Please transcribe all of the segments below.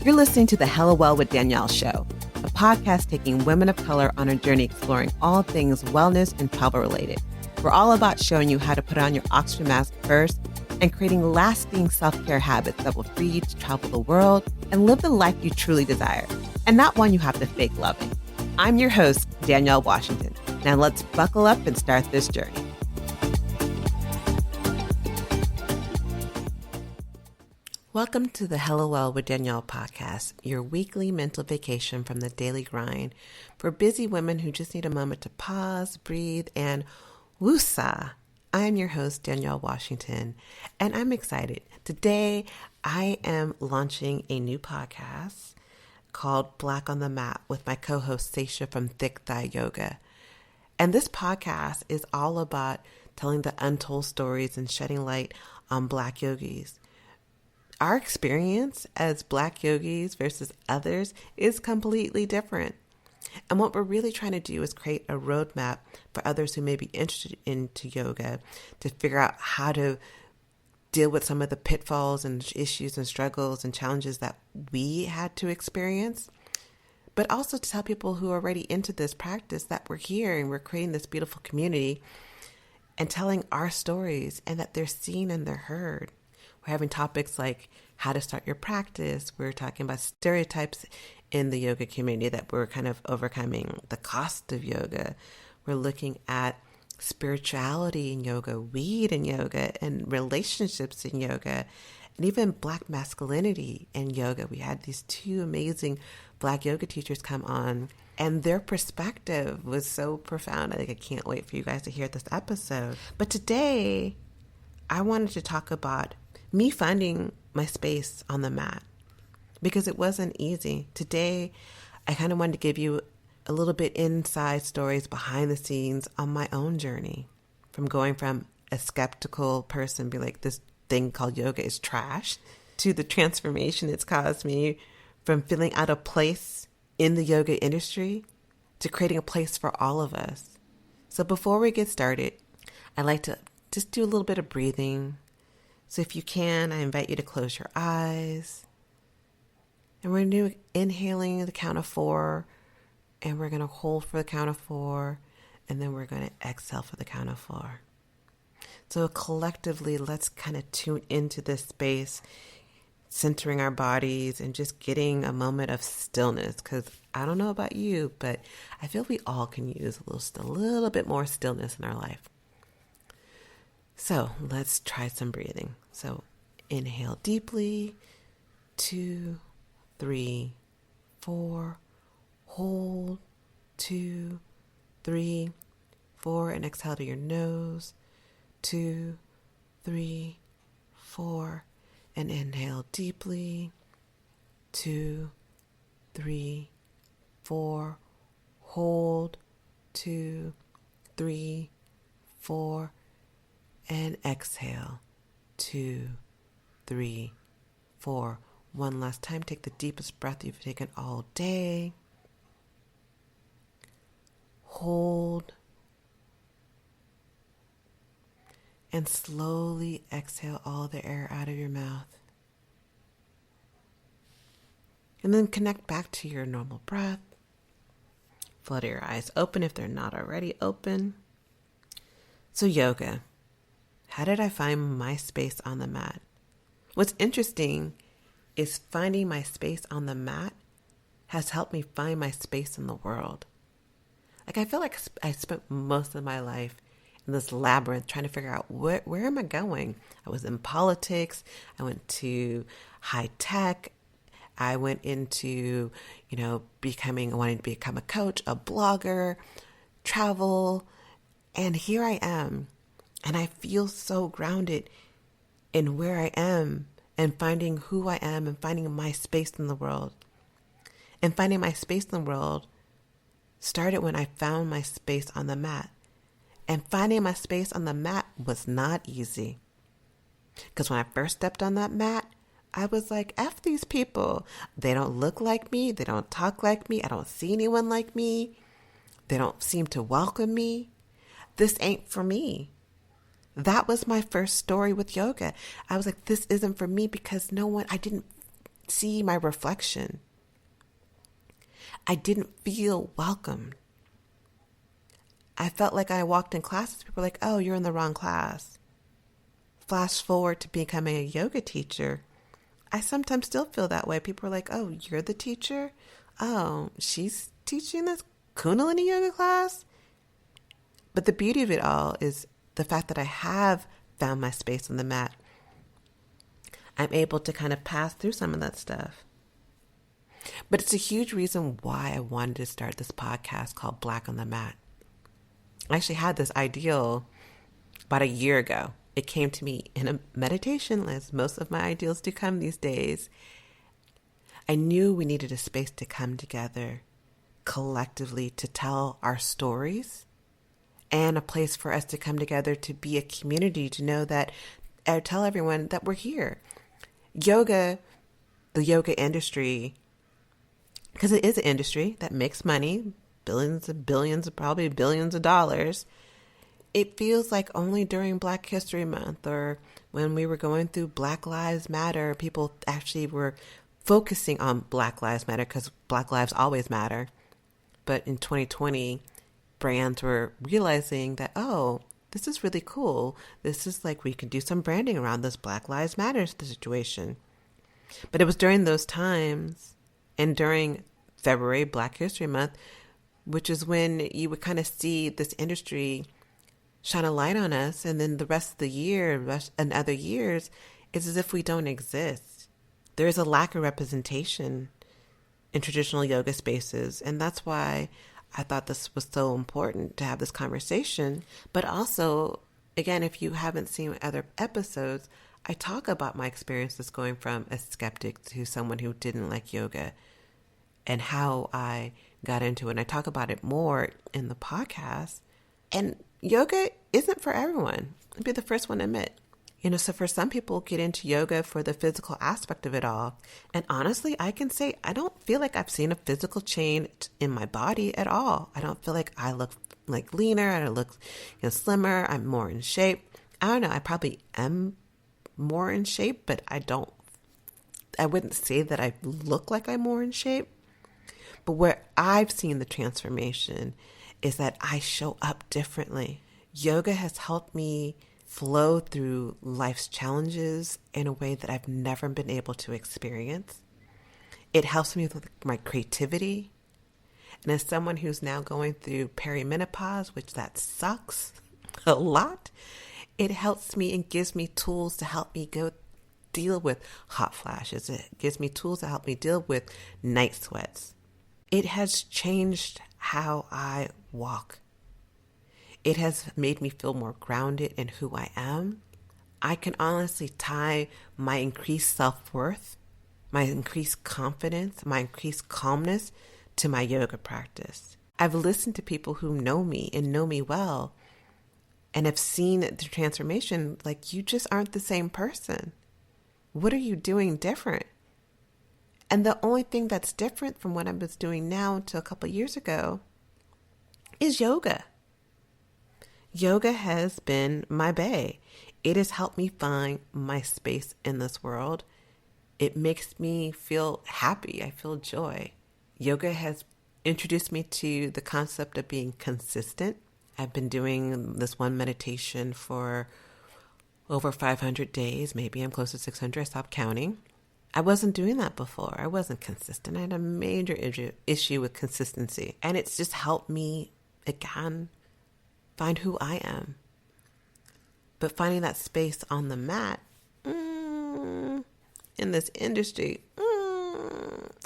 You're listening to the Hella Well with Danielle show, a podcast taking women of color on a journey exploring all things wellness and travel related. We're all about showing you how to put on your oxygen mask first and creating lasting self-care habits that will free you to travel the world and live the life you truly desire, and not one you have to fake loving. I'm your host, Danielle Washington. Now let's buckle up and start this journey. Welcome to the Hello Well with Danielle podcast, your weekly mental vacation from the daily grind for busy women who just need a moment to pause, breathe, and woosah. I am your host, Danielle Washington, and I'm excited. Today, I am launching a new podcast called Black on the Mat with my co-host, Saisha from Thick Thigh Yoga. And this podcast is all about telling the untold stories and shedding light on Black yogis. Our experience as Black yogis versus others is completely different. And what we're really trying to do is create a roadmap for others who may be interested into yoga to figure out how to deal with some of the pitfalls and issues and struggles and challenges that we had to experience. But also to tell people who are already into this practice that we're here and we're creating this beautiful community and telling our stories and that they're seen and they're heard. We're having topics like how to start your practice. We're talking about stereotypes in the yoga community that we're kind of overcoming, the cost of yoga. We're looking at spirituality in yoga, weed in yoga, and relationships in yoga, and even Black masculinity in yoga. We had these two amazing Black yoga teachers come on, and their perspective was so profound. I can't wait for you guys to hear this episode. But today, I wanted to talk about me finding my space on the mat because it wasn't easy. Today, I kind of wanted to give you a little bit inside stories behind the scenes on my own journey from going from a skeptical person, be like, this thing called yoga is trash, to the transformation it's caused me from feeling out of place in the yoga industry to creating a place for all of us. So before we get started, I'd like to just do a little bit of breathing. So if you can, I invite you to close your eyes. And we're going to inhaling the count of 4. And we're going to hold for the count of 4. And then we're going to exhale for the count of 4. So collectively, let's kind of tune into this space, centering our bodies and just getting a moment of stillness. Because I don't know about you, but I feel we all can use a little bit more stillness in our life. So let's try some breathing. So inhale deeply, 2, 3, 4, hold, 2, 3, 4, and exhale to your nose, 2, 3, 4, and inhale deeply, 2, 3, 4, hold, 2, 3, 4, and exhale, 2, 3, 4. One last time, take the deepest breath you've taken all day. Hold. And slowly exhale all the air out of your mouth. And then connect back to your normal breath. Flutter your eyes open if they're not already open. So yoga. How did I find my space on the mat? What's interesting is finding my space on the mat has helped me find my space in the world. I feel like I spent most of my life in this labyrinth trying to figure out where am I going? I was in politics. I went to high tech. I went into, wanting to become a coach, a blogger, travel. And here I am. And I feel so grounded in where I am and finding who I am and finding my space in the world. And finding my space in the world started when I found my space on the mat. And finding my space on the mat was not easy. Because when I first stepped on that mat, I was like, F these people. They don't look like me. They don't talk like me. I don't see anyone like me. They don't seem to welcome me. This ain't for me. That was my first story with yoga. I was like, this isn't for me because I didn't see my reflection. I didn't feel welcomed. I felt like I walked in classes, people were like, oh, you're in the wrong class. Flash forward to becoming a yoga teacher. I sometimes still feel that way. People are like, oh, you're the teacher? Oh, she's teaching this Kundalini yoga class? But the beauty of it all is the fact that I have found my space on the mat. I'm able to kind of pass through some of that stuff. But it's a huge reason why I wanted to start this podcast called Black on the Mat. I actually had this ideal about a year ago. It came to me in a meditation, as most of my ideals do come these days. I knew we needed a space to come together collectively to tell our stories, and a place for us to come together to be a community, to know that, tell everyone that we're here. Yoga, the yoga industry, because it is an industry that makes money, billions and billions, probably billions of dollars. It feels like only during Black History Month or when we were going through Black Lives Matter, people actually were focusing on Black Lives Matter because Black lives always matter. But in 2020, brands were realizing that, oh, this is really cool. This is like we can do some branding around this Black Lives Matter situation. But it was during those times and during February, Black History Month, which is when you would kind of see this industry shine a light on us, and then the rest of the year and other years, it's as if we don't exist. There is a lack of representation in traditional yoga spaces, and that's why I thought this was so important to have this conversation. But also, again, if you haven't seen other episodes, I talk about my experiences going from a skeptic to someone who didn't like yoga and how I got into it. And I talk about it more in the podcast. And yoga isn't for everyone. I'll be the first one to admit. So for some people get into yoga for the physical aspect of it all. And honestly, I can say I don't feel like I've seen a physical change in my body at all. I don't feel like I look like leaner. I look slimmer. I'm more in shape. I don't know. I probably am more in shape, but I wouldn't say that I look like I'm more in shape. But where I've seen the transformation is that I show up differently. Yoga has helped me flow through life's challenges in a way that I've never been able to experience. It helps me with my creativity. And as someone who's now going through perimenopause, which that sucks a lot, it helps me and gives me tools to help me deal with hot flashes. It gives me tools to help me deal with night sweats. It has changed how I walk. It has made me feel more grounded in who I am. I can honestly tie my increased self-worth, my increased confidence, my increased calmness to my yoga practice. I've listened to people who know me and know me well and have seen the transformation. Like, you just aren't the same person. What are you doing different? And the only thing that's different from what I was doing now to a couple of years ago is yoga. Yoga has been my bae. It has helped me find my space in this world. It makes me feel happy. I feel joy. Yoga has introduced me to the concept of being consistent. I've been doing this one meditation for over 500 days. Maybe I'm close to 600. I stopped counting. I wasn't doing that before. I wasn't consistent. I had a major issue with consistency. And it's just helped me, again, find who I am. But finding that space on the mat in this industry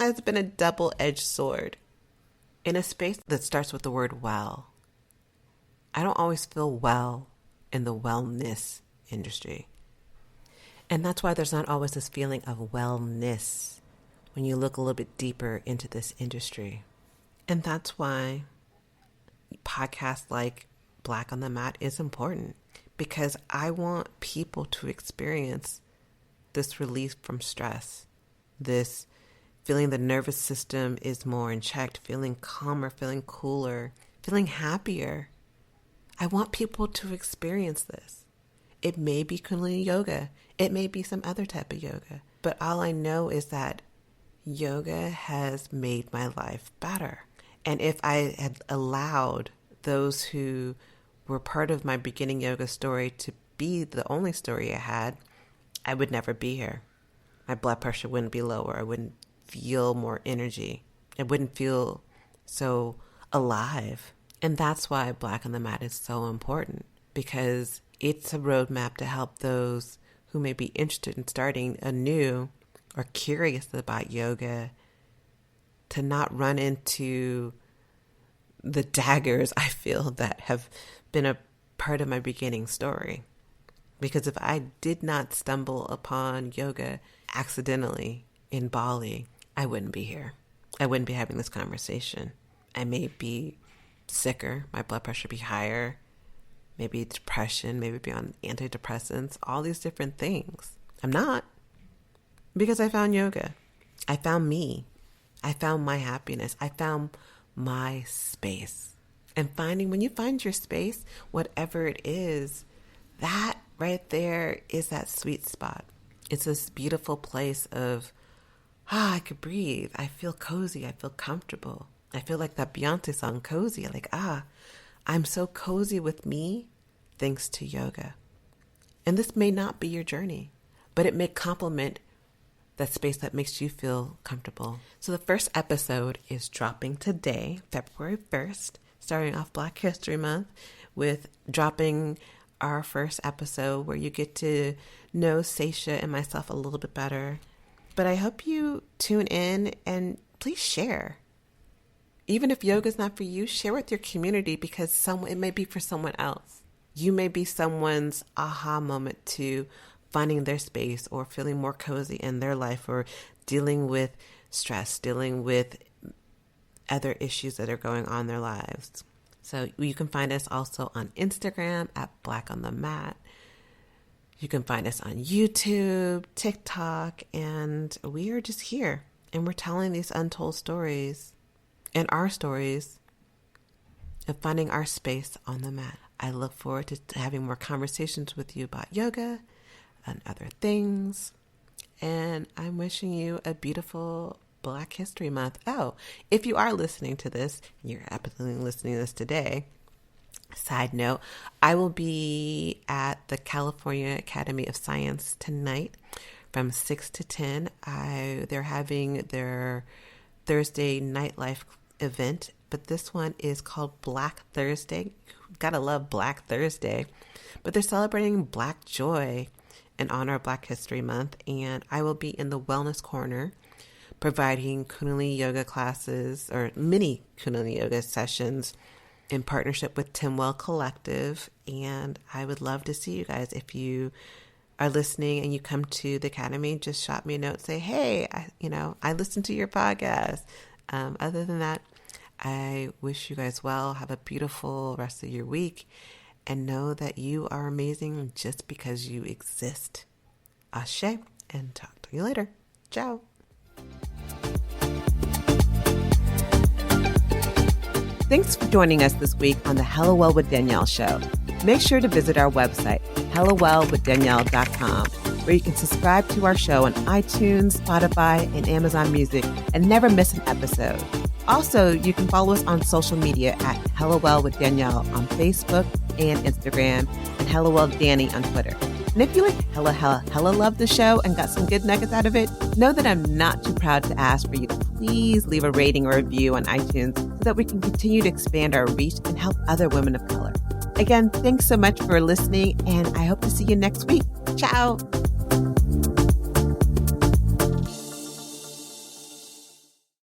has been a double-edged sword. In a space that starts with the word well, I don't always feel well in the wellness industry. And that's why there's not always this feeling of wellness when you look a little bit deeper into this industry. And that's why podcasts like Black on the Mat is important, because I want people to experience this relief from stress, this feeling the nervous system is more in check, feeling calmer, feeling cooler, feeling happier. I want people to experience this. It may be Kundalini yoga. It may be some other type of yoga. But all I know is that yoga has made my life better. And if I had allowed those who were part of my beginning yoga story to be the only story I had, I would never be here. My blood pressure wouldn't be lower. I wouldn't feel more energy. I wouldn't feel so alive. And that's why Black on the Mat is so important, because it's a roadmap to help those who may be interested in starting anew or curious about yoga to not run into the daggers I feel that have been a part of my beginning story. Because if I did not stumble upon yoga accidentally in Bali, I wouldn't be here. I wouldn't be having this conversation. I may be sicker, my blood pressure be higher, maybe depression, maybe be on antidepressants, all these different things. I'm not, because I found yoga. I found me. I found my happiness. I found my space. And when you find your space, whatever it is, that right there is that sweet spot. It's this beautiful place of, I could breathe. I feel cozy. I feel comfortable. I feel like that Beyonce song, Cozy. Like, I'm so cozy with me thanks to yoga. And this may not be your journey, but it may complement that space that makes you feel comfortable. So the first episode is dropping today, February 1st, starting off Black History Month with dropping our first episode where you get to know Saisha and myself a little bit better. But I hope you tune in and please share. Even if yoga is not for you, share with your community, because it may be for someone else. You may be someone's aha moment to finding their space or feeling more cozy in their life, or dealing with stress, dealing with other issues that are going on in their lives. So you can find us also on Instagram at Black on the Mat. You can find us on YouTube, TikTok, and we are just here. And we're telling these untold stories and our stories of finding our space on the mat. I look forward to having more conversations with you about yoga and other things. And I'm wishing you a beautiful Black History Month. Oh, if you are listening to this, and you're absolutely listening to this today, side note, I will be at the California Academy of Science tonight from 6 to 10. They're having their Thursday nightlife event, but this one is called Black Thursday. Gotta love Black Thursday. But they're celebrating Black joy in honor of Black History Month, and I will be in the wellness corner providing Kundalini yoga classes, or mini Kundalini yoga sessions, in partnership with Timwell Collective. And I would love to see you guys. If you are listening and you come to the Academy, just shot me a note, say, hey, I listened to your podcast. Other than that, I wish you guys well. Have a beautiful rest of your week, and know that you are amazing just because you exist. Ashe, and talk to you later. Ciao. Thanks for joining us this week on the Hello Well with Danielle show. Make sure to visit our website, hellowellwithdanielle.com, where you can subscribe to our show on iTunes, Spotify, and Amazon Music and never miss an episode. Also, you can follow us on social media at Hello Well with Danielle on Facebook and Instagram, and Hello Well Danny on Twitter. And if you like hella love the show and got some good nuggets out of it, know that I'm not too proud to ask for you to please leave a rating or review on iTunes so that we can continue to expand our reach and help other women of color. Again, thanks so much for listening, and I hope to see you next week. Ciao.